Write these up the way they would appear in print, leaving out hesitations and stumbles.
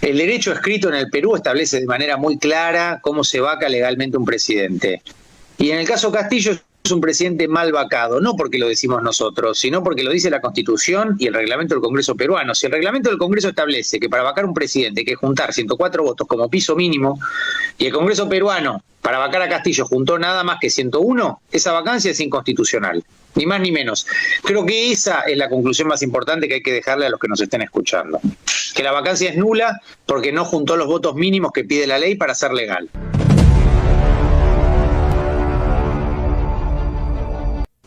El derecho escrito en el Perú establece de manera muy clara cómo se vaca legalmente un presidente. Y en el caso Castillo es un presidente mal vacado, no porque lo decimos nosotros, sino porque lo dice la Constitución y el reglamento del Congreso peruano. Si el reglamento del Congreso establece que para vacar un presidente hay que juntar 104 votos como piso mínimo, y el Congreso peruano para vacar a Castillo juntó nada más que 101, esa vacancia es inconstitucional, ni más ni menos. Creo que esa es la conclusión más importante que hay que dejarle a los que nos estén escuchando. Que la vacancia es nula porque no juntó los votos mínimos que pide la ley para ser legal.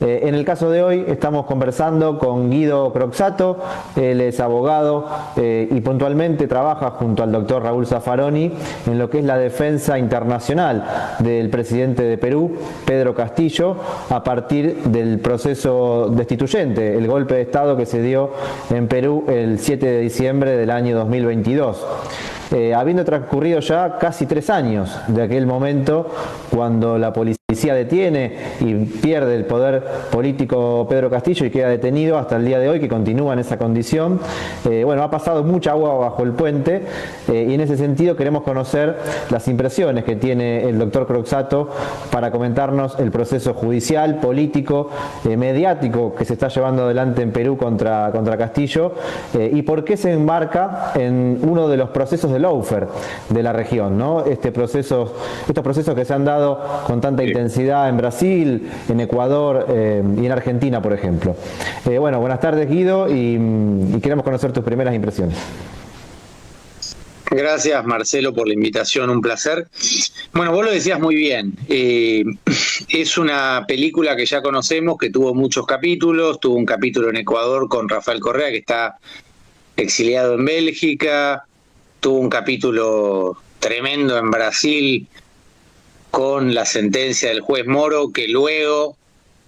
En el caso de hoy estamos conversando con Guido Croxatto, él es abogado y puntualmente trabaja junto al doctor Raúl Zaffaroni en lo que es la defensa internacional del presidente de Perú, Pedro Castillo, a partir del proceso destituyente, el golpe de Estado que se dio en Perú el 7 de diciembre del año 2022. Habiendo transcurrido ya casi 3 años de aquel momento cuando la policía detiene y pierde el poder político Pedro Castillo y queda detenido hasta el día de hoy, que continúa en esa condición. Bueno, ha pasado mucha agua bajo el puente y en ese sentido queremos conocer las impresiones que tiene el doctor Croxatto para comentarnos el proceso judicial, político, mediático que se está llevando adelante en Perú contra Castillo y por qué se embarca en uno de los procesos de lawfare de la región, ¿no? Estos procesos que se han dado con tanta intensidad en Brasil, en Ecuador y en Argentina, por ejemplo. Bueno, buenas tardes, Guido, y queremos conocer tus primeras impresiones. Gracias, Marcelo, por la invitación, un placer. Bueno, vos lo decías muy bien, es una película que ya conocemos, que tuvo muchos capítulos, tuvo un capítulo en Ecuador con Rafael Correa, que está exiliado en Bélgica, tuvo un capítulo tremendo en Brasil con la sentencia del juez Moro, que luego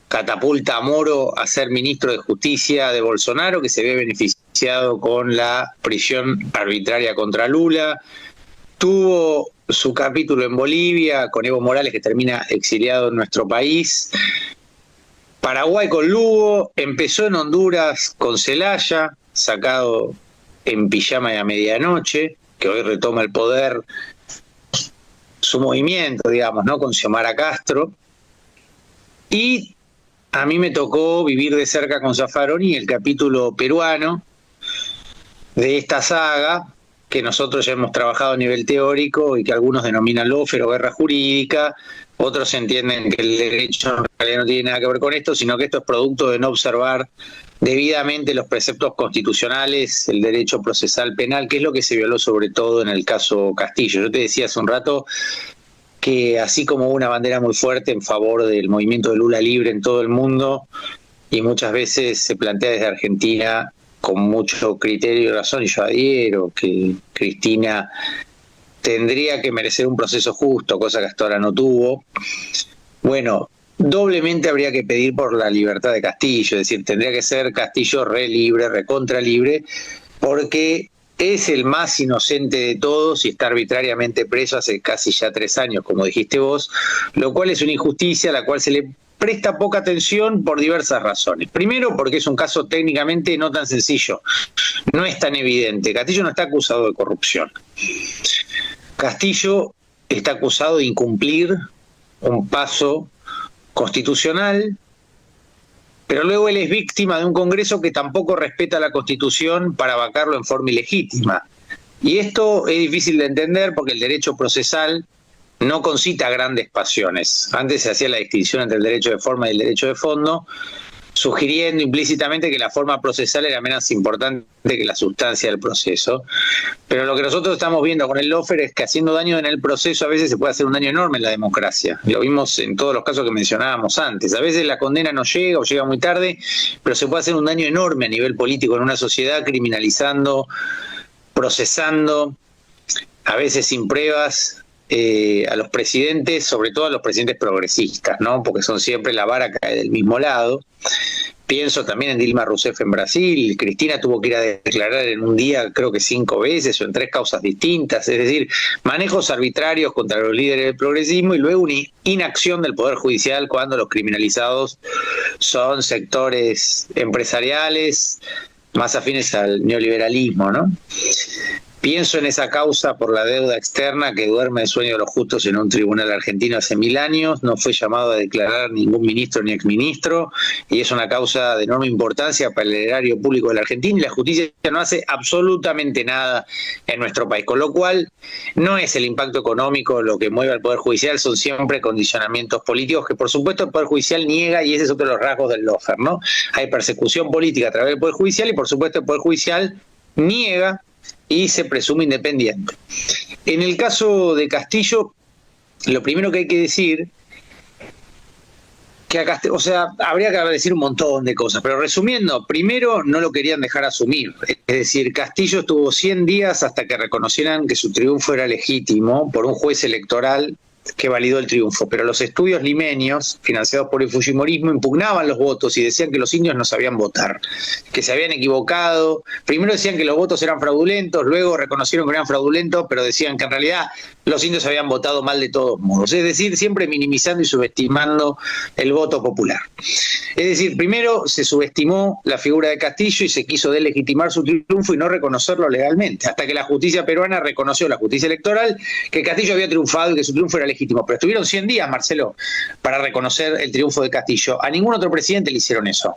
catapulta a Moro a ser ministro de Justicia de Bolsonaro, que se ve beneficiado con la prisión arbitraria contra Lula. Tuvo su capítulo en Bolivia con Evo Morales, que termina exiliado en nuestro país. Paraguay con Lugo, empezó en Honduras con Zelaya, sacado en pijama y a medianoche, que hoy retoma el poder su movimiento, digamos, ¿no? Con Xiomara Castro. Y a mí me tocó vivir de cerca con Zaffaroni el capítulo peruano de esta saga, que nosotros ya hemos trabajado a nivel teórico y que algunos denominan lawfare o guerra jurídica, otros entienden que el derecho en realidad no tiene nada que ver con esto, sino que esto es producto de no observar debidamente los preceptos constitucionales, el derecho procesal penal, que es lo que se violó sobre todo en el caso Castillo. Yo te decía hace un rato que así como hubo una bandera muy fuerte en favor del movimiento de Lula libre en todo el mundo, y muchas veces se plantea desde Argentina con mucho criterio y razón, y yo adhiero que Cristina tendría que merecer un proceso justo, cosa que hasta ahora no tuvo. Bueno, doblemente habría que pedir por la libertad de Castillo, es decir, tendría que ser Castillo re libre, recontra libre, porque es el más inocente de todos y está arbitrariamente preso hace casi ya 3 años, como dijiste vos, lo cual es una injusticia a la cual se le presta poca atención por diversas razones. Primero, porque es un caso técnicamente no tan sencillo, no es tan evidente. Castillo no está acusado de corrupción. Castillo está acusado de incumplir un paso constitucional, pero luego él es víctima de un Congreso que tampoco respeta la Constitución para vacarlo en forma ilegítima. Y esto es difícil de entender porque el derecho procesal no concita grandes pasiones. Antes se hacía la distinción entre el derecho de forma y el derecho de fondo, sugiriendo implícitamente que la forma procesal era menos importante que la sustancia del proceso. Pero lo que nosotros estamos viendo con el lawfare es que haciendo daño en el proceso a veces se puede hacer un daño enorme en la democracia. Lo vimos en todos los casos que mencionábamos antes. A veces la condena no llega o llega muy tarde, pero se puede hacer un daño enorme a nivel político en una sociedad, criminalizando, procesando, a veces sin pruebas, a los presidentes, sobre todo a los presidentes progresistas, ¿no? Porque son siempre la vara cae del mismo lado. Pienso también en Dilma Rousseff en Brasil. Cristina tuvo que ir a declarar en un día, creo que 5 veces o en 3 causas distintas. Es decir, manejos arbitrarios contra los líderes del progresismo y luego una inacción del Poder Judicial cuando los criminalizados son sectores empresariales más afines al neoliberalismo, ¿no? Pienso en esa causa por la deuda externa que duerme el sueño de los justos en un tribunal argentino hace 1000 años. No fue llamado a declarar ningún ministro ni exministro y es una causa de enorme importancia para el erario público de la Argentina y la justicia no hace absolutamente nada en nuestro país. Con lo cual, no es el impacto económico lo que mueve al Poder Judicial, son siempre condicionamientos políticos que por supuesto el Poder Judicial niega y ese es otro de los rasgos del lawfare, ¿no? Hay persecución política a través del Poder Judicial y por supuesto el Poder Judicial niega y se presume independiente. En el caso de Castillo, lo primero que hay que decir, que a Castillo, o sea, habría que decir un montón de cosas, pero resumiendo, primero no lo querían dejar asumir, es decir, Castillo estuvo 100 días hasta que reconocieran que su triunfo era legítimo por un juez electoral que validó el triunfo, pero los estudios limeños, financiados por el fujimorismo, impugnaban los votos y decían que los indios no sabían votar, que se habían equivocado. Primero decían que los votos eran fraudulentos, luego reconocieron que eran fraudulentos, pero decían que en realidad los indios habían votado mal de todos modos. Es decir, siempre minimizando y subestimando el voto popular. Es decir, primero se subestimó la figura de Castillo y se quiso delegitimar su triunfo y no reconocerlo legalmente, hasta que la justicia peruana reconoció, la justicia electoral, que Castillo había triunfado y que su triunfo era legítimo. Pero estuvieron 100 días, Marcelo, para reconocer el triunfo de Castillo. A ningún otro presidente le hicieron eso.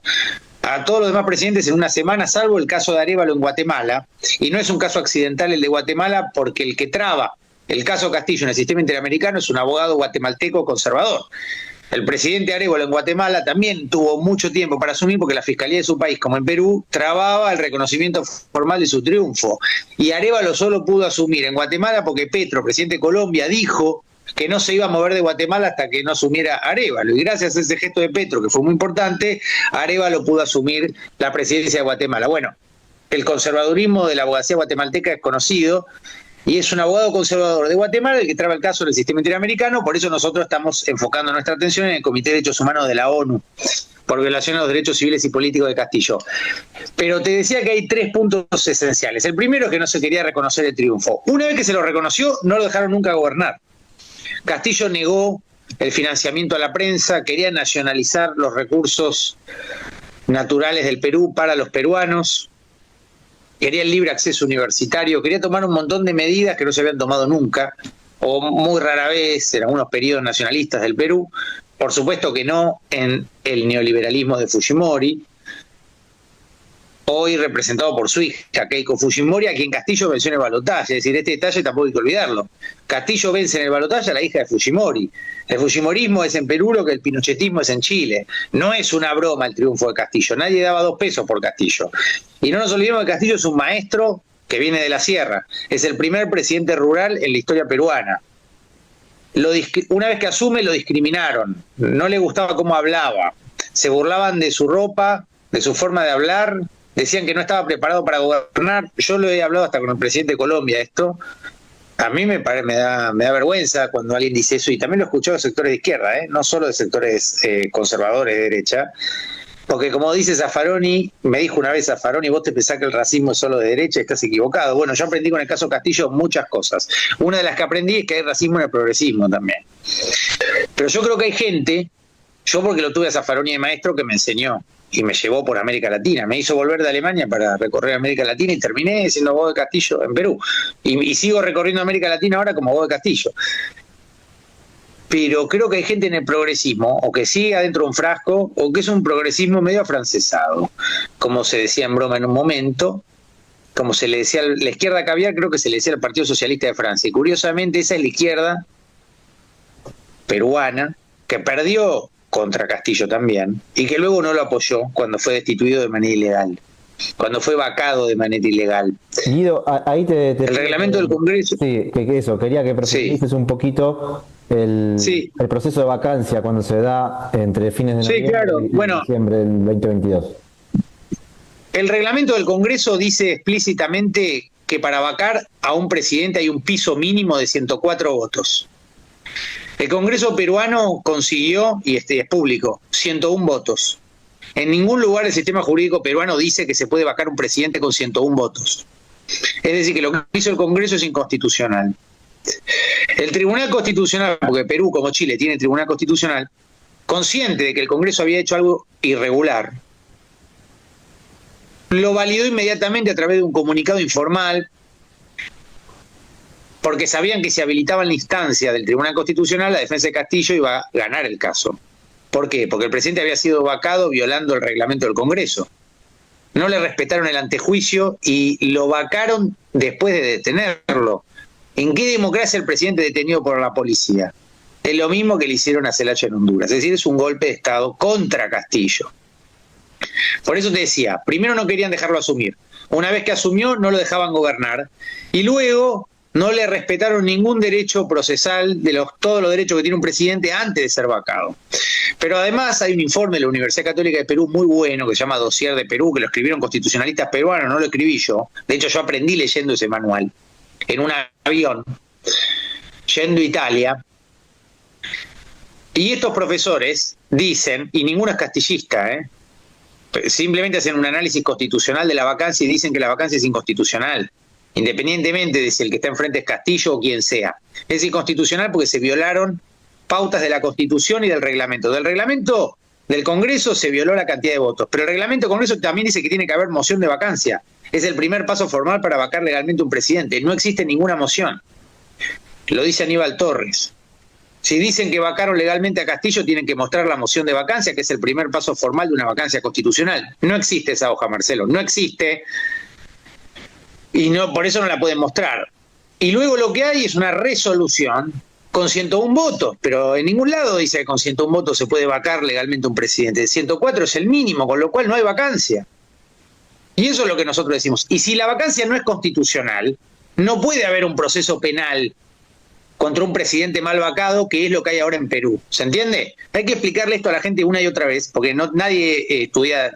A todos los demás presidentes en una semana, salvo el caso de Arévalo en Guatemala, y no es un caso accidental el de Guatemala, porque el que traba el caso Castillo en el sistema interamericano es un abogado guatemalteco conservador. El presidente Arévalo en Guatemala también tuvo mucho tiempo para asumir porque la fiscalía de su país, como en Perú, trababa el reconocimiento formal de su triunfo. Y Arévalo solo pudo asumir en Guatemala porque Petro, presidente de Colombia, dijo que no se iba a mover de Guatemala hasta que no asumiera Arévalo. Y gracias a ese gesto de Petro, que fue muy importante, Arévalo pudo asumir la presidencia de Guatemala. Bueno, el conservadurismo de la abogacía guatemalteca es conocido, y es un abogado conservador de Guatemala el que traba el caso del sistema interamericano. Por eso nosotros estamos enfocando nuestra atención en el Comité de Derechos Humanos de la ONU, por violación a los derechos civiles y políticos de Castillo. Pero te decía que hay 3 puntos esenciales. El primero es que no se quería reconocer el triunfo. Una vez que se lo reconoció, no lo dejaron nunca gobernar. Castillo negó el financiamiento a la prensa, quería nacionalizar los recursos naturales del Perú para los peruanos, quería el libre acceso universitario, quería tomar un montón de medidas que no se habían tomado nunca, o muy rara vez en algunos periodos nacionalistas del Perú, por supuesto que no en el neoliberalismo de Fujimori, hoy representado por su hija Keiko Fujimori, a quien Castillo venció en el balotaje. Es decir, este detalle tampoco hay que olvidarlo. Castillo vence en el balotaje a la hija de Fujimori. El fujimorismo es en Perú lo que el pinochetismo es en Chile. No es una broma el triunfo de Castillo. Nadie daba 2 pesos por Castillo. Y no nos olvidemos que Castillo es un maestro que viene de la sierra. Es el primer presidente rural en la historia peruana. Una vez que asume, lo discriminaron. No le gustaba cómo hablaba. Se burlaban de su ropa, de su forma de hablar. Decían que no estaba preparado para gobernar. Yo lo he hablado hasta con el presidente de Colombia esto. A mí me da vergüenza cuando alguien dice eso, y también lo he escuchado de sectores de izquierda, no solo de sectores conservadores de derecha, porque como dice Zaffaroni, me dijo una vez Zaffaroni, vos te pensás que el racismo es solo de derecha, estás equivocado. Bueno, yo aprendí con el caso Castillo muchas cosas. Una de las que aprendí es que hay racismo en el progresismo también. Pero yo creo que hay gente, yo porque lo tuve a Zaffaroni de maestro, que me enseñó y me llevó por América Latina, me hizo volver de Alemania para recorrer América Latina y terminé siendo abogado de Castillo en Perú, y sigo recorriendo América Latina ahora como abogado de Castillo. Pero creo que hay gente en el progresismo, o que sigue adentro de un frasco, o que es un progresismo medio afrancesado, como se decía en broma en un momento, como se le decía a la izquierda caviar, creo que se le decía al Partido Socialista de Francia, y curiosamente esa es la izquierda peruana, que perdió contra Castillo también, y que luego no lo apoyó cuando fue destituido de manera ilegal, cuando fue vacado de manera ilegal. Guido, ahí el reglamento del Congreso. Sí, que eso, quería que profundices un poquito el proceso de vacancia cuando se da entre fines de noviembre y diciembre del 2022. El reglamento del Congreso dice explícitamente que para vacar a un presidente hay un piso mínimo de 104 votos. El Congreso peruano consiguió, y es público, 101 votos. En ningún lugar del sistema jurídico peruano dice que se puede vacar un presidente con 101 votos. Es decir, que lo que hizo el Congreso es inconstitucional. El Tribunal Constitucional, porque Perú, como Chile, tiene Tribunal Constitucional, consciente de que el Congreso había hecho algo irregular, lo validó inmediatamente a través de un comunicado informal porque sabían que si habilitaban la instancia del Tribunal Constitucional, la defensa de Castillo iba a ganar el caso. ¿Por qué? Porque el presidente había sido vacado violando el reglamento del Congreso. No le respetaron el antejuicio y lo vacaron después de detenerlo. ¿En qué democracia el presidente detenido por la policía? Es lo mismo que le hicieron a Zelaya en Honduras. Es decir, es un golpe de Estado contra Castillo. Por eso te decía, primero no querían dejarlo asumir. Una vez que asumió, no lo dejaban gobernar. Y luego no le respetaron ningún derecho procesal de todos los derechos que tiene un presidente antes de ser vacado. Pero además hay un informe de la Universidad Católica de Perú muy bueno que se llama Dossier de Perú, que lo escribieron constitucionalistas peruanos, no lo escribí yo. De hecho, yo aprendí leyendo ese manual en un avión, yendo a Italia. Y estos profesores dicen, y ninguno es castillista, simplemente hacen un análisis constitucional de la vacancia y dicen que la vacancia es inconstitucional, independientemente de si el que está enfrente es Castillo o quien sea. Es inconstitucional porque se violaron pautas de la Constitución y del reglamento. Del reglamento del Congreso se violó la cantidad de votos, pero el reglamento del Congreso también dice que tiene que haber moción de vacancia. Es el primer paso formal para vacar legalmente un presidente. No existe ninguna moción. Lo dice Aníbal Torres. Si dicen que vacaron legalmente a Castillo, tienen que mostrar la moción de vacancia, que es el primer paso formal de una vacancia constitucional. No existe esa hoja, Marcelo, no existe, y no, por eso no la pueden mostrar. Y luego lo que hay es una resolución con 101 votos, pero en ningún lado dice que con 101 votos se puede vacar legalmente un presidente. 104 es el mínimo, con lo cual no hay vacancia. Y eso es lo que nosotros decimos. Y si la vacancia no es constitucional, no puede haber un proceso penal contra un presidente mal vacado, que es lo que hay ahora en Perú. ¿Se entiende? Hay que explicarle esto a la gente una y otra vez, porque nadie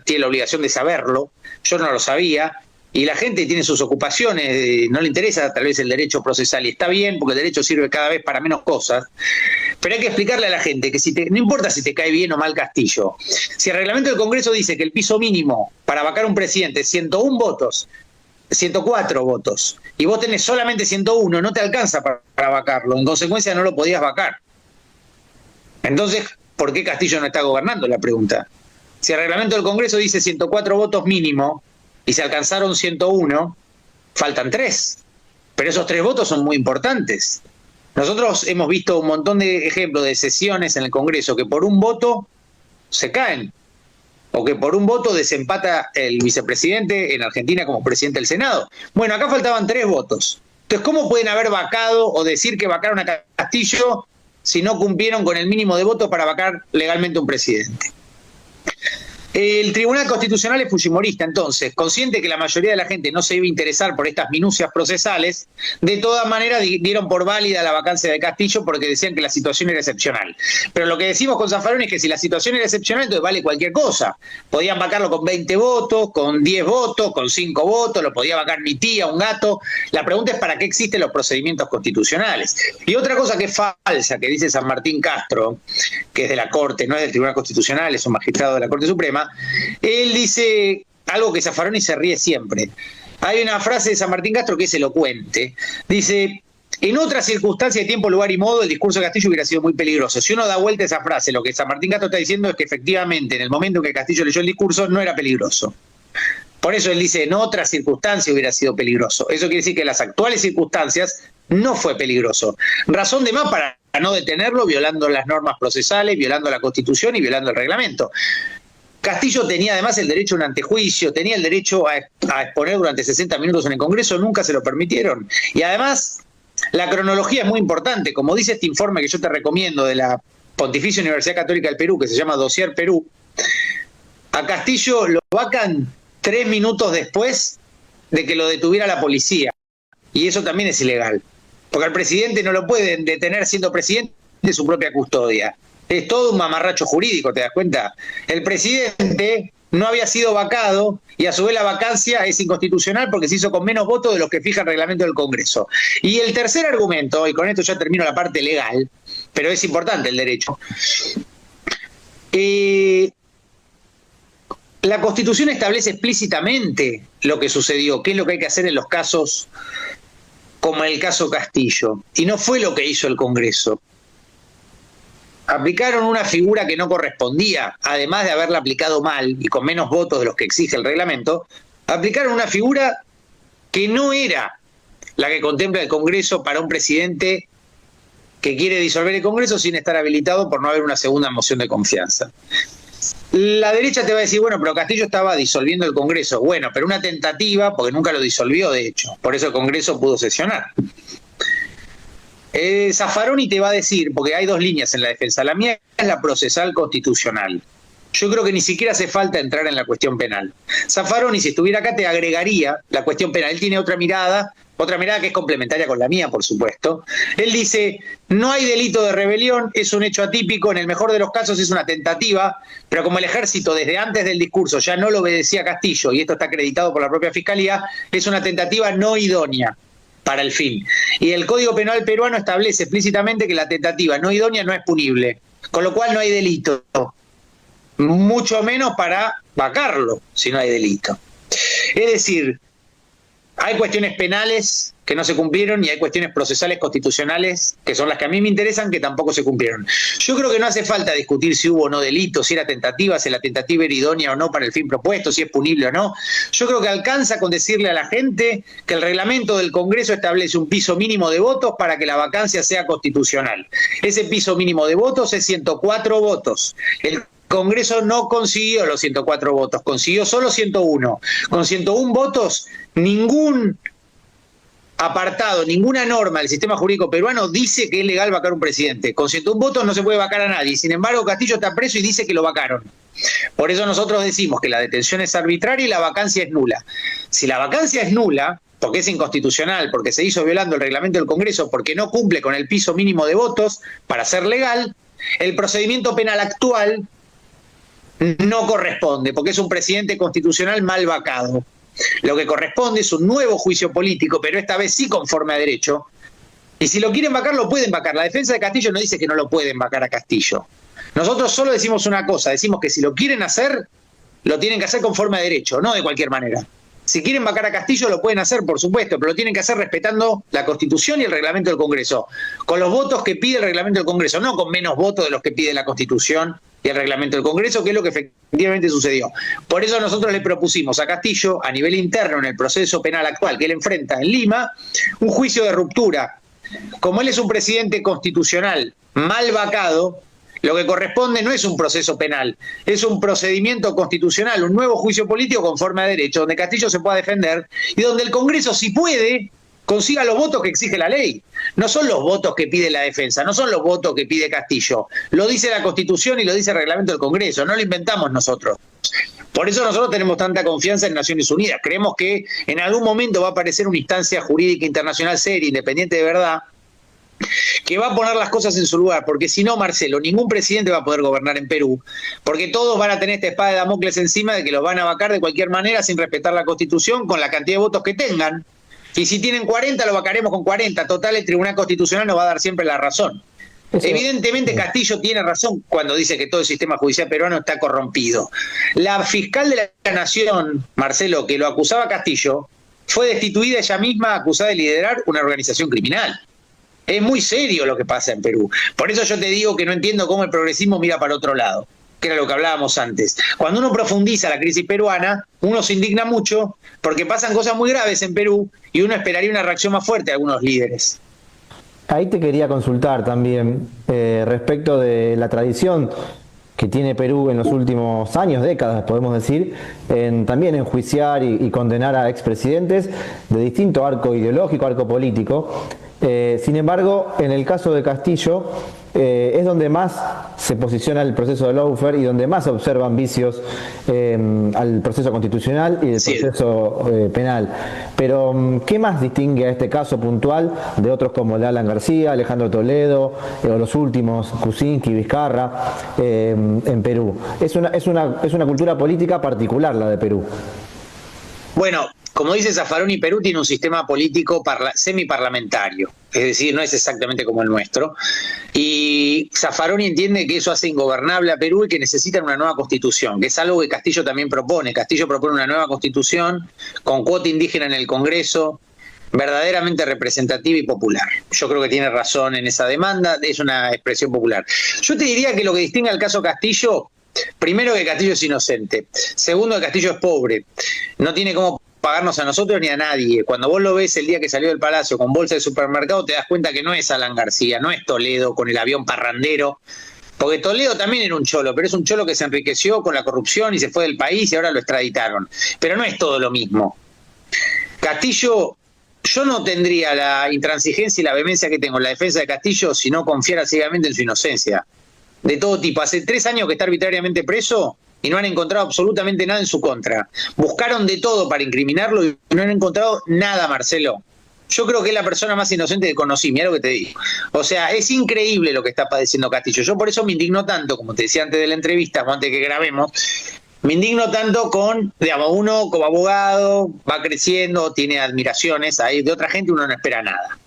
tiene la obligación de saberlo. Yo no lo sabía. Y la gente tiene sus ocupaciones, no le interesa tal vez el derecho procesal, y está bien, porque el derecho sirve cada vez para menos cosas. Pero hay que explicarle a la gente que no importa si te cae bien o mal Castillo. Si el reglamento del Congreso dice que el piso mínimo para vacar un presidente es 101 votos, 104 votos, y vos tenés solamente 101, no te alcanza para vacarlo, en consecuencia no lo podías vacar. Entonces, ¿por qué Castillo no está gobernando? La pregunta. Si el reglamento del Congreso dice 104 votos mínimo, y se alcanzaron 101, faltan 3. Pero esos 3 votos son muy importantes. Nosotros hemos visto un montón de ejemplos de sesiones en el Congreso que por un voto se caen, o que por un voto desempata el vicepresidente en Argentina como presidente del Senado. Bueno, acá faltaban 3 votos. Entonces, ¿cómo pueden haber vacado o decir que vacaron a Castillo si no cumplieron con el mínimo de votos para vacar legalmente un presidente? El Tribunal Constitucional es fujimorista, entonces, consciente que la mayoría de la gente no se iba a interesar por estas minucias procesales, de todas maneras dieron por válida la vacancia de Castillo porque decían que la situación era excepcional. Pero lo que decimos con Zaffaroni es que si la situación era excepcional, entonces vale cualquier cosa. Podían vacarlo con 20 votos, con 10 votos, con 5 votos, lo podía vacar mi tía, un gato. La pregunta es para qué existen los procedimientos constitucionales. Y otra cosa que es falsa, que dice San Martín Castro, que es de la Corte, no es del Tribunal Constitucional, es un magistrado de la Corte Suprema. Él dice algo que Zaffaroni se ríe siempre. Hay una frase de San Martín Castro que es elocuente. Dice: en otras circunstancias de tiempo, lugar y modo, el discurso de Castillo hubiera sido muy peligroso. Si uno da vuelta a esa frase, lo que San Martín Castro está diciendo es que efectivamente en el momento en que Castillo leyó el discurso no era peligroso. Por eso él dice: en otras circunstancias hubiera sido peligroso. Eso quiere decir que en las actuales circunstancias no fue peligroso. Razón de más para no detenerlo, violando las normas procesales, violando la Constitución y violando el reglamento. Castillo tenía además el derecho a un antejuicio, tenía el derecho a exponer durante 60 minutos en el Congreso, nunca se lo permitieron. Y además, la cronología es muy importante. Como dice este informe que yo te recomiendo de la Pontificia Universidad Católica del Perú, que se llama Dossier Perú, a Castillo lo vacan 3 minutos después de que lo detuviera la policía. Y eso también es ilegal. Porque al presidente no lo pueden detener siendo presidente de su propia custodia. Es todo un mamarracho jurídico, ¿te das cuenta? El presidente no había sido vacado y a su vez la vacancia es inconstitucional porque se hizo con menos votos de los que fija el reglamento del Congreso. Y el tercer argumento, y con esto ya termino la parte legal, pero es importante el derecho. La Constitución establece explícitamente lo que sucedió, qué es lo que hay que hacer en los casos como el caso Castillo. Y no fue lo que hizo el Congreso. Aplicaron una figura que no correspondía, además de haberla aplicado mal y con menos votos de los que exige el reglamento, aplicaron una figura que no era la que contempla el Congreso para un presidente que quiere disolver el Congreso sin estar habilitado por no haber una segunda moción de confianza. La derecha te va a decir, bueno, pero Castillo estaba disolviendo el Congreso. Bueno, pero una tentativa, porque nunca lo disolvió, de hecho. Por eso el Congreso pudo sesionar. Zaffaroni te va a decir, porque hay dos líneas en la defensa. La mía es la procesal constitucional. Yo creo que ni siquiera hace falta entrar en la cuestión penal. Zaffaroni, si estuviera acá, te agregaría la cuestión penal. Él tiene otra mirada que es complementaria con la mía, por supuesto. Él dice, no hay delito de rebelión, es un hecho atípico, en el mejor de los casos es una tentativa, pero como el ejército desde antes del discurso ya no lo obedecía a Castillo, y esto está acreditado por la propia Fiscalía, es una tentativa no idónea para el fin. Y el Código Penal peruano establece explícitamente que la tentativa no idónea no es punible, con lo cual no hay delito, mucho menos para vacarlo si no hay delito. Es decir, hay cuestiones penales que no se cumplieron y hay cuestiones procesales constitucionales, que son las que a mí me interesan, que tampoco se cumplieron. Yo creo que no hace falta discutir si hubo o no delito, si era tentativa, si la tentativa era idónea o no para el fin propuesto, si es punible o no. Yo creo que alcanza con decirle a la gente que el reglamento del Congreso establece un piso mínimo de votos para que la vacancia sea constitucional. Ese piso mínimo de votos es 104 votos. El Congreso no consiguió los 104 votos, consiguió solo 101. Con 101 votos, ningún apartado, ninguna norma del sistema jurídico peruano dice que es legal vacar un presidente. Con 101 votos no se puede vacar a nadie. Sin embargo, Castillo está preso y dice que lo vacaron. Por eso nosotros decimos que la detención es arbitraria y la vacancia es nula. Si la vacancia es nula, porque es inconstitucional, porque se hizo violando el reglamento del Congreso, porque no cumple con el piso mínimo de votos para ser legal, el procedimiento penal actual no corresponde, porque es un presidente constitucional mal vacado. Lo que corresponde es un nuevo juicio político, pero esta vez sí conforme a derecho. Y si lo quieren vacar, lo pueden vacar. La defensa de Castillo no dice que no lo pueden vacar a Castillo. Nosotros solo decimos una cosa, decimos que si lo quieren hacer, lo tienen que hacer conforme a derecho, no de cualquier manera. Si quieren vacar a Castillo, lo pueden hacer, por supuesto, pero lo tienen que hacer respetando la Constitución y el reglamento del Congreso, con los votos que pide el reglamento del Congreso, no con menos votos de los que pide la Constitución y el reglamento del Congreso, que es lo que efectivamente sucedió. Por eso nosotros le propusimos a Castillo, a nivel interno en el proceso penal actual que él enfrenta en Lima, un juicio de ruptura. Como él es un presidente constitucional mal vacado, lo que corresponde no es un proceso penal, es un procedimiento constitucional, un nuevo juicio político conforme a derecho, donde Castillo se pueda defender y donde el Congreso, si puede, consiga los votos que exige la ley. No son los votos que pide la defensa, no son los votos que pide Castillo. Lo dice la Constitución y lo dice el reglamento del Congreso, no lo inventamos nosotros. Por eso nosotros tenemos tanta confianza en Naciones Unidas. Creemos que en algún momento va a aparecer una instancia jurídica internacional seria, independiente de verdad, que va a poner las cosas en su lugar, porque si no, Marcelo, ningún presidente va a poder gobernar en Perú, porque todos van a tener esta espada de Damocles encima de que los van a vacar de cualquier manera sin respetar la Constitución con la cantidad de votos que tengan. Y si tienen 40, lo vacaremos con 40. Total, el Tribunal Constitucional nos va a dar siempre la razón. Evidentemente Castillo tiene razón cuando dice que todo el sistema judicial peruano está corrompido. La fiscal de la Nación, Marcelo, que lo acusaba a Castillo, fue destituida ella misma acusada de liderar una organización criminal. Es muy serio lo que pasa en Perú. Por eso yo te digo que no entiendo cómo el progresismo mira para otro lado, que era lo que hablábamos antes. Cuando uno profundiza la crisis peruana, uno se indigna mucho porque pasan cosas muy graves en Perú y uno esperaría una reacción más fuerte de algunos líderes. Ahí te quería consultar también respecto de la tradición que tiene Perú en los últimos años, décadas, podemos decir, también enjuiciar y condenar a expresidentes de distinto arco ideológico, arco político. Sin embargo, en el caso de Castillo, es donde más se posiciona el proceso de lawfare y donde más se observan vicios al proceso constitucional y del proceso penal. Pero, ¿qué más distingue a este caso puntual de otros como el de Alan García, Alejandro Toledo, o los últimos, Kuczynski, Vizcarra, en Perú? Es una cultura política particular la de Perú. Bueno, como dice Zaffaroni, Perú tiene un sistema político semiparlamentario, es decir, no es exactamente como el nuestro. Y Zaffaroni entiende que eso hace ingobernable a Perú y que necesitan una nueva constitución, que es algo que Castillo también propone. Castillo propone una nueva constitución con cuota indígena en el Congreso, verdaderamente representativa y popular. Yo creo que tiene razón en esa demanda, es una expresión popular. Yo te diría que lo que distingue al caso Castillo, primero que Castillo es inocente, segundo que Castillo es pobre, no tiene cómo pagarnos a nosotros ni a nadie. Cuando vos lo ves el día que salió del Palacio con bolsa de supermercado, te das cuenta que no es Alan García, no es Toledo con el avión parrandero, porque Toledo también era un cholo, pero es un cholo que se enriqueció con la corrupción y se fue del país y ahora lo extraditaron. Pero no es todo lo mismo. Castillo, yo no tendría la intransigencia y la vehemencia que tengo en la defensa de Castillo si no confiara ciegamente en su inocencia. De todo tipo. Hace 3 años que está arbitrariamente preso y no han encontrado absolutamente nada en su contra. Buscaron de todo para incriminarlo y no han encontrado nada, Marcelo. Yo creo que es la persona más inocente que conocí, mirá lo que te digo. O sea, es increíble lo que está padeciendo Castillo. Yo por eso me indigno tanto, como te decía antes de la entrevista, o antes de que grabemos, me indigno tanto con, digamos, uno como abogado va creciendo, tiene admiraciones, ahí de otra gente uno no espera nada.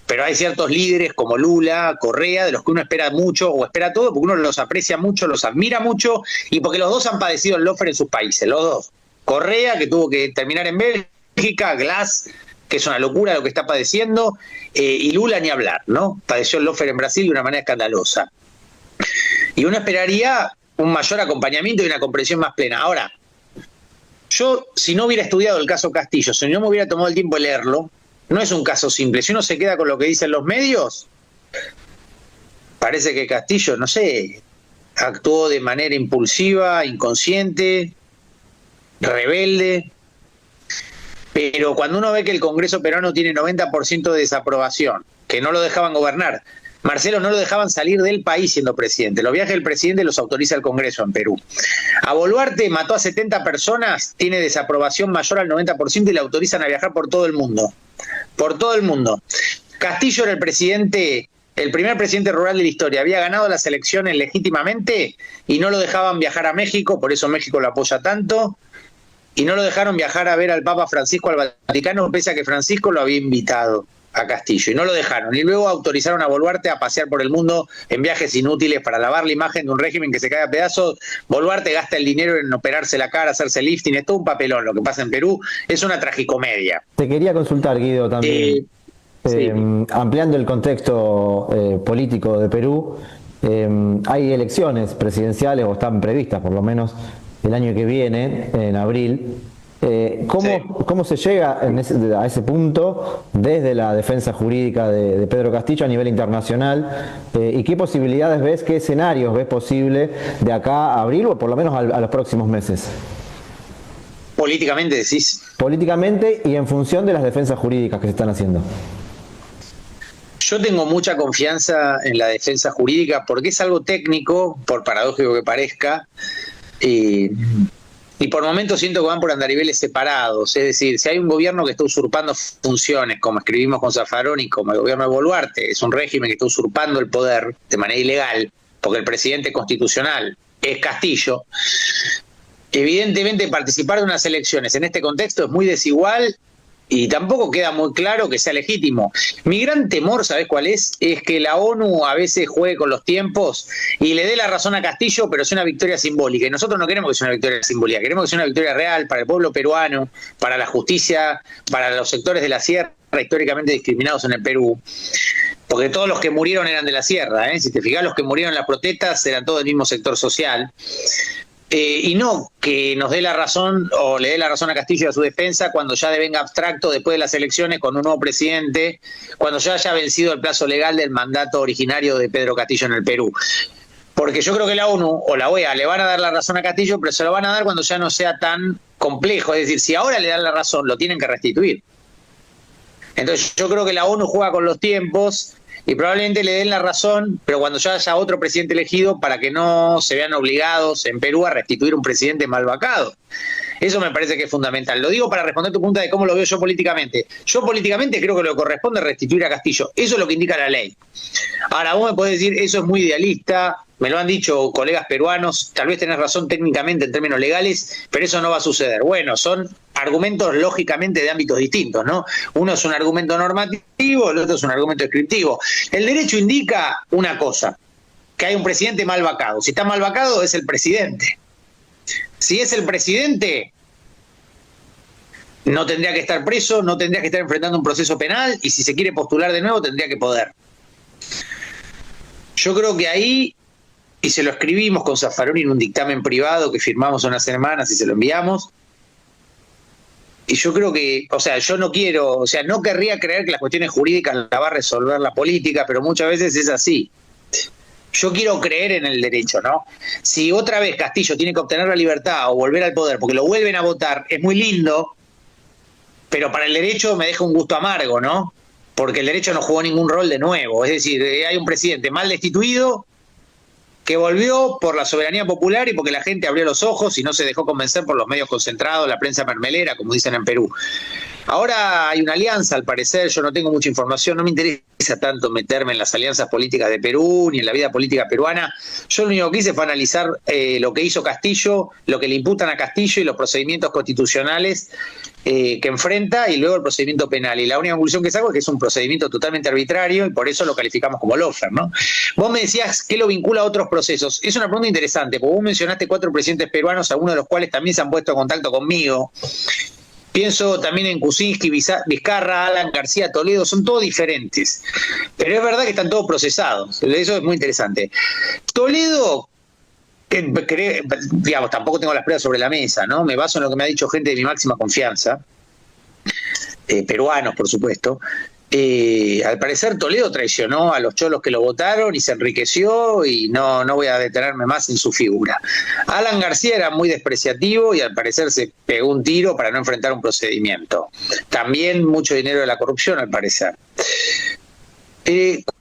Pero hay ciertos líderes como Lula, Correa, de los que uno espera mucho o espera todo, porque uno los aprecia mucho, los admira mucho, y porque los dos han padecido el lawfare en sus países, los dos. Correa, que tuvo que terminar en Bélgica, Glass, que es una locura lo que está padeciendo, y Lula ni hablar, ¿no? Padeció el lawfare en Brasil de una manera escandalosa. Y uno esperaría un mayor acompañamiento y una comprensión más plena. Ahora, yo, si no hubiera estudiado el caso Castillo, si no me hubiera tomado el tiempo de leerlo, no es un caso simple. Si uno se queda con lo que dicen los medios, parece que Castillo, no sé, actuó de manera impulsiva, inconsciente, rebelde. Pero cuando uno ve que el Congreso peruano tiene 90% de desaprobación, que no lo dejaban gobernar, Marcelo, no lo dejaban salir del país siendo presidente. Los viajes del presidente los autoriza el Congreso en Perú. A Boluarte mató a 70 personas, tiene desaprobación mayor al 90% y le autorizan a viajar por todo el mundo. Por todo el mundo. Castillo era el presidente, el primer presidente rural de la historia. Había ganado las elecciones legítimamente y no lo dejaban viajar a México, por eso México lo apoya tanto. Y no lo dejaron viajar a ver al Papa Francisco al Vaticano, pese a que Francisco lo había invitado a Castillo, y no lo dejaron. Y luego autorizaron a Boluarte a pasear por el mundo en viajes inútiles para lavar la imagen de un régimen que se cae a pedazos. Boluarte gasta el dinero en operarse la cara, hacerse lifting, es todo un papelón lo que pasa en Perú, es una tragicomedia. Te quería consultar, Guido, también, sí. ampliando el contexto político de Perú, hay elecciones presidenciales, o están previstas por lo menos el año que viene, en abril. ¿Cómo se llega a ese punto desde la defensa jurídica de Pedro Castillo a nivel internacional? ¿Y qué posibilidades ves, qué escenarios ves posible de acá a abril o por lo menos a los próximos meses? Políticamente decís. Políticamente y en función de las defensas jurídicas que se están haciendo. Yo tengo mucha confianza en la defensa jurídica porque es algo técnico, por paradójico que parezca, y por momentos siento que van por andariveles separados. Es decir, si hay un gobierno que está usurpando funciones, como escribimos con Zaffaroni, como el gobierno de Boluarte, es un régimen que está usurpando el poder de manera ilegal, porque el presidente constitucional es Castillo. Evidentemente, participar de unas elecciones en este contexto es muy desigual y tampoco queda muy claro que sea legítimo. Mi gran temor, ¿sabés cuál es? Es que la ONU a veces juegue con los tiempos y le dé la razón a Castillo, pero sea una victoria simbólica. Y nosotros no queremos que sea una victoria simbólica, queremos que sea una victoria real para el pueblo peruano, para la justicia, para los sectores de la sierra históricamente discriminados en el Perú. Porque todos los que murieron eran de la sierra, ¿eh? Si te fijás, los que murieron en las protestas eran todos del mismo sector social. Y no que nos dé la razón o le dé la razón a Castillo y a su defensa cuando ya devenga abstracto después de las elecciones con un nuevo presidente, cuando ya haya vencido el plazo legal del mandato originario de Pedro Castillo en el Perú. Porque yo creo que la ONU o la OEA le van a dar la razón a Castillo, pero se lo van a dar cuando ya no sea tan complejo. Es decir, si ahora le dan la razón, lo tienen que restituir. Entonces yo creo que la ONU juega con los tiempos y probablemente le den la razón, pero cuando ya haya otro presidente elegido, para que no se vean obligados en Perú a restituir un presidente mal vacado. Eso me parece que es fundamental. Lo digo para responder tu pregunta de cómo lo veo yo políticamente. Yo políticamente creo que lo que corresponde es restituir a Castillo. Eso es lo que indica la ley. Ahora, vos me podés decir, eso es muy idealista, me lo han dicho colegas peruanos, tal vez tenés razón técnicamente en términos legales, pero eso no va a suceder. Bueno, son argumentos lógicamente de ámbitos distintos, ¿no? Uno es un argumento normativo, el otro es un argumento descriptivo. El derecho indica una cosa, que hay un presidente mal vacado. Si está mal vacado, es el presidente. Si es el presidente, no tendría que estar preso, no tendría que estar enfrentando un proceso penal, y si se quiere postular de nuevo, tendría que poder. Yo creo que ahí, y se lo escribimos con Zaffaroni en un dictamen privado que firmamos unas semanas y se lo enviamos, y yo creo que, o sea, yo no quiero, o sea, no querría creer que las cuestiones jurídicas la va a resolver la política, pero muchas veces es así. Yo quiero creer en el derecho, ¿no? Si otra vez Castillo tiene que obtener la libertad o volver al poder porque lo vuelven a votar, es muy lindo, pero para el derecho me deja un gusto amargo, ¿no? Porque el derecho no jugó ningún rol de nuevo. Es decir, hay un presidente mal destituido que volvió por la soberanía popular y porque la gente abrió los ojos y no se dejó convencer por los medios concentrados, la prensa mermelera, como dicen en Perú. Ahora hay una alianza, al parecer, yo no tengo mucha información, no me interesa tanto meterme en las alianzas políticas de Perú ni en la vida política peruana. Yo lo único que hice fue analizar lo que hizo Castillo, lo que le imputan a Castillo y los procedimientos constitucionales que enfrenta y luego el procedimiento penal. Y la única conclusión que saco es que es un procedimiento totalmente arbitrario y por eso lo calificamos como lawfare, ¿no? Vos me decías que lo vincula a otros procesos. Es una pregunta interesante, porque vos mencionaste 4 presidentes peruanos, algunos de los cuales también se han puesto en contacto conmigo. Pienso también en Kuczynski, Vizcarra, Alan García, Toledo, son todos diferentes. Pero es verdad que están todos procesados. Eso es muy interesante. Toledo, digamos, tampoco tengo las pruebas sobre la mesa, ¿no? Me baso en lo que me ha dicho gente de mi máxima confianza, peruanos, por supuesto. Al parecer Toledo traicionó a los cholos que lo votaron y se enriqueció y no voy a detenerme más en su figura. Alan García era muy despreciativo y al parecer se pegó un tiro para no enfrentar un procedimiento. También mucho dinero de la corrupción, al parecer.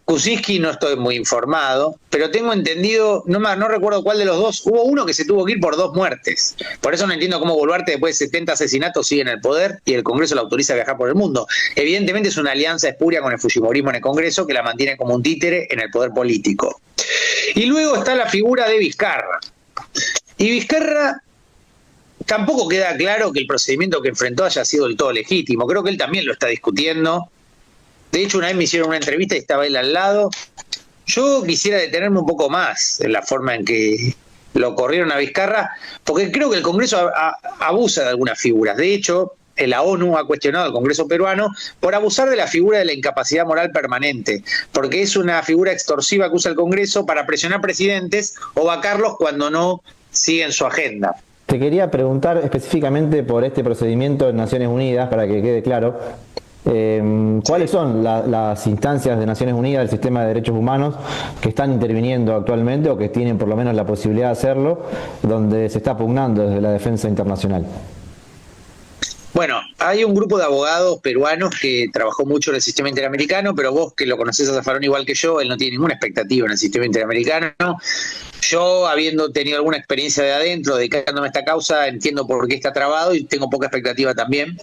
Kuczynski no estoy muy informado, pero tengo entendido, no recuerdo cuál de los dos, hubo uno que se tuvo que ir por 2 muertes. Por eso no entiendo cómo Boluarte después de 70 asesinatos sigue en el poder y el Congreso lo autoriza a viajar por el mundo. Evidentemente es una alianza espuria con el fujimorismo en el Congreso que la mantiene como un títere en el poder político. Y luego está la figura de Vizcarra. Y Vizcarra tampoco queda claro que el procedimiento que enfrentó haya sido del todo legítimo. Creo que él también lo está discutiendo. De hecho, una vez me hicieron una entrevista y estaba él al lado. Yo quisiera detenerme un poco más en la forma en que lo corrieron a Vizcarra, porque creo que el Congreso abusa de algunas figuras. De hecho, la ONU ha cuestionado al Congreso peruano por abusar de la figura de la incapacidad moral permanente, porque es una figura extorsiva que usa el Congreso para presionar presidentes o vacarlos cuando no siguen su agenda. Te quería preguntar específicamente por este procedimiento en Naciones Unidas, para que quede claro. ¿Cuáles son las instancias de Naciones Unidas del sistema de derechos humanos que están interviniendo actualmente o que tienen por lo menos la posibilidad de hacerlo, donde se está pugnando desde la defensa internacional? Bueno, hay un grupo de abogados peruanos que trabajó mucho en el sistema interamericano, pero vos que lo conocés a Zaffaroni igual que yo, él no tiene ninguna expectativa en el sistema interamericano. Yo, habiendo tenido alguna experiencia de adentro, dedicándome a esta causa, entiendo por qué está trabado y tengo poca expectativa también.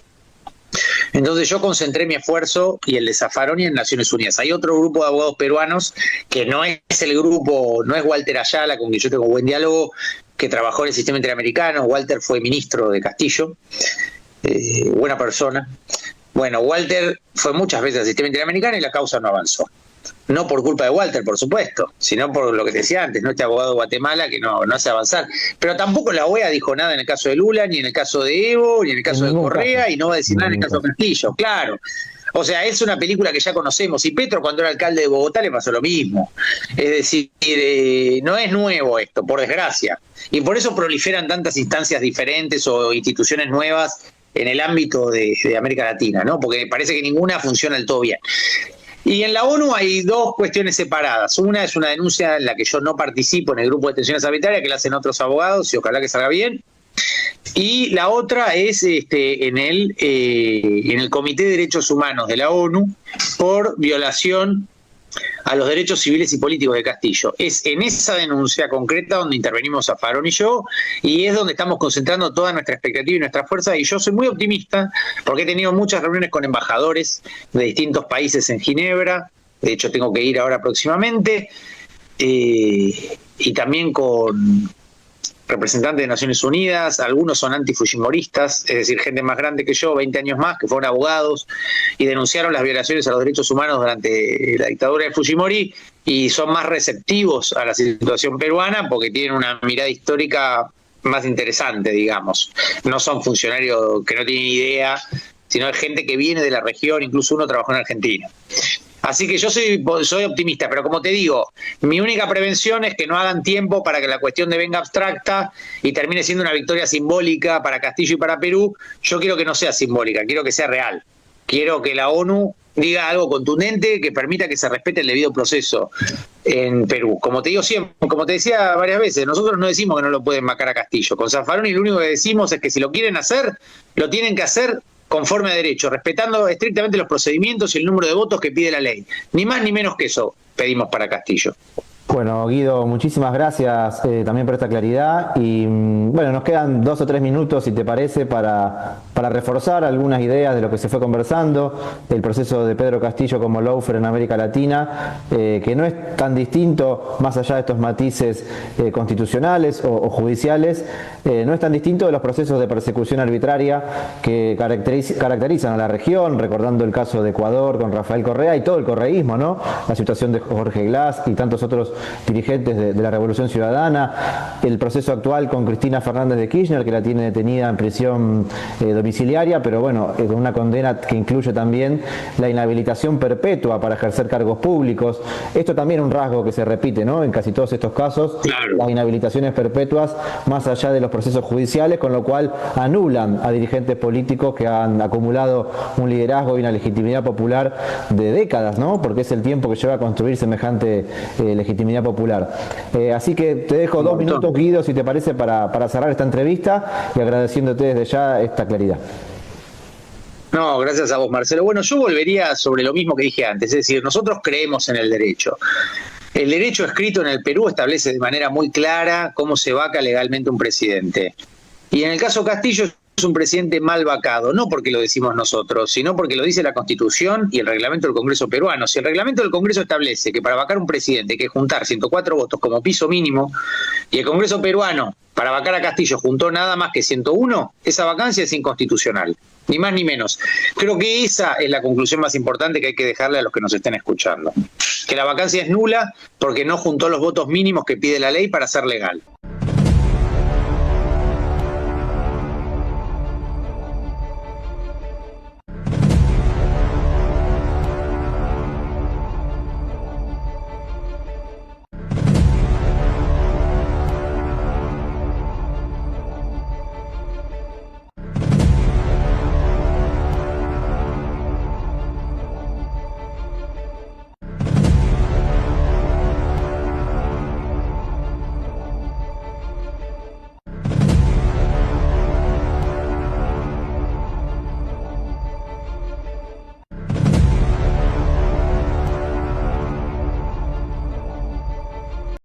Entonces yo concentré mi esfuerzo y el de Zaffaroni en Naciones Unidas. Hay otro grupo de abogados peruanos que no es el grupo, no es Walter Ayala, con quien yo tengo buen diálogo, que trabajó en el sistema interamericano. Walter fue ministro de Castillo, buena persona. Bueno, Walter fue muchas veces al sistema interamericano y la causa no avanzó. No por culpa de Walter, por supuesto, sino por lo que te decía antes, ¿no? Este abogado de Guatemala que no hace avanzar. Pero tampoco la OEA dijo nada en el caso de Lula, ni en el caso de Evo, ni en el caso de Correa, y no va a decir nada en el caso de Castillo, claro. O sea, es una película que ya conocemos. Y Petro, cuando era alcalde de Bogotá, le pasó lo mismo. Es decir, no es nuevo esto, por desgracia. Y por eso proliferan tantas instancias diferentes o instituciones nuevas en el ámbito de América Latina, ¿no? Porque parece que ninguna funciona del todo bien. Y en la ONU hay 2 cuestiones separadas. Una es una denuncia en la que yo no participo en el grupo de detenciones arbitrarias, que la hacen otros abogados y ojalá que salga bien. Y la otra es en el Comité de Derechos Humanos de la ONU por violación a los derechos civiles y políticos de Castillo. Es en esa denuncia concreta donde intervenimos Zaffaroni y yo, y es donde estamos concentrando toda nuestra expectativa y nuestra fuerza, y yo soy muy optimista porque he tenido muchas reuniones con embajadores de distintos países en Ginebra, de hecho tengo que ir ahora próximamente, y también con representantes de Naciones Unidas, algunos son antifujimoristas, es decir, gente más grande que yo, 20 años más, que fueron abogados y denunciaron las violaciones a los derechos humanos durante la dictadura de Fujimori y son más receptivos a la situación peruana porque tienen una mirada histórica más interesante, digamos. No son funcionarios que no tienen idea, sino es gente que viene de la región, incluso uno trabajó en Argentina. Así que yo soy optimista, pero como te digo, mi única prevención es que no hagan tiempo para que la cuestión venga abstracta y termine siendo una victoria simbólica para Castillo y para Perú. Yo quiero que no sea simbólica, quiero que sea real. Quiero que la ONU diga algo contundente que permita que se respete el debido proceso en Perú. Como te digo siempre, como te decía varias veces, nosotros no decimos que no lo pueden vacar a Castillo. Con Zaffaroni lo único que decimos es que si lo quieren hacer, lo tienen que hacer conforme a derecho, respetando estrictamente los procedimientos y el número de votos que pide la ley. Ni más ni menos que eso pedimos para Castillo. Bueno, Guido, muchísimas gracias también por esta claridad y bueno, nos quedan 2 o 3 minutos, si te parece, para reforzar algunas ideas de lo que se fue conversando, el proceso de Pedro Castillo como lawfare en América Latina, que no es tan distinto, más allá de estos matices constitucionales o judiciales, no es tan distinto de los procesos de persecución arbitraria que caracterizan a la región, recordando el caso de Ecuador con Rafael Correa y todo el correísmo, ¿no? La situación de Jorge Glass y tantos otros dirigentes de la Revolución Ciudadana, el proceso actual con Cristina Fernández de Kirchner, que la tiene detenida en prisión domiciliaria, pero bueno, con una condena que incluye también la inhabilitación perpetua para ejercer cargos públicos. Esto también es un rasgo que se repite, ¿no? En casi todos estos casos, claro, las inhabilitaciones perpetuas más allá de los procesos judiciales, con lo cual anulan a dirigentes políticos que han acumulado un liderazgo y una legitimidad popular de décadas, ¿no? Porque es el tiempo que lleva a construir semejante legitimidad popular. Así que te dejo 2 minutos, Guido, si te parece, para cerrar esta entrevista y agradeciéndote desde ya esta claridad. No, gracias a vos, Marcelo. Bueno, yo volvería sobre lo mismo que dije antes, es decir, nosotros creemos en el derecho. El derecho escrito en el Perú establece de manera muy clara cómo se vaca legalmente un presidente. Y en el caso Castillo es un presidente mal vacado, no porque lo decimos nosotros, sino porque lo dice la Constitución y el reglamento del Congreso peruano. Si el reglamento del Congreso establece que para vacar un presidente hay que juntar 104 votos como piso mínimo, y el Congreso peruano para vacar a Castillo juntó nada más que 101, esa vacancia es inconstitucional, ni más ni menos. Creo que esa es la conclusión más importante que hay que dejarle a los que nos estén escuchando. Que la vacancia es nula porque no juntó los votos mínimos que pide la ley para ser legal.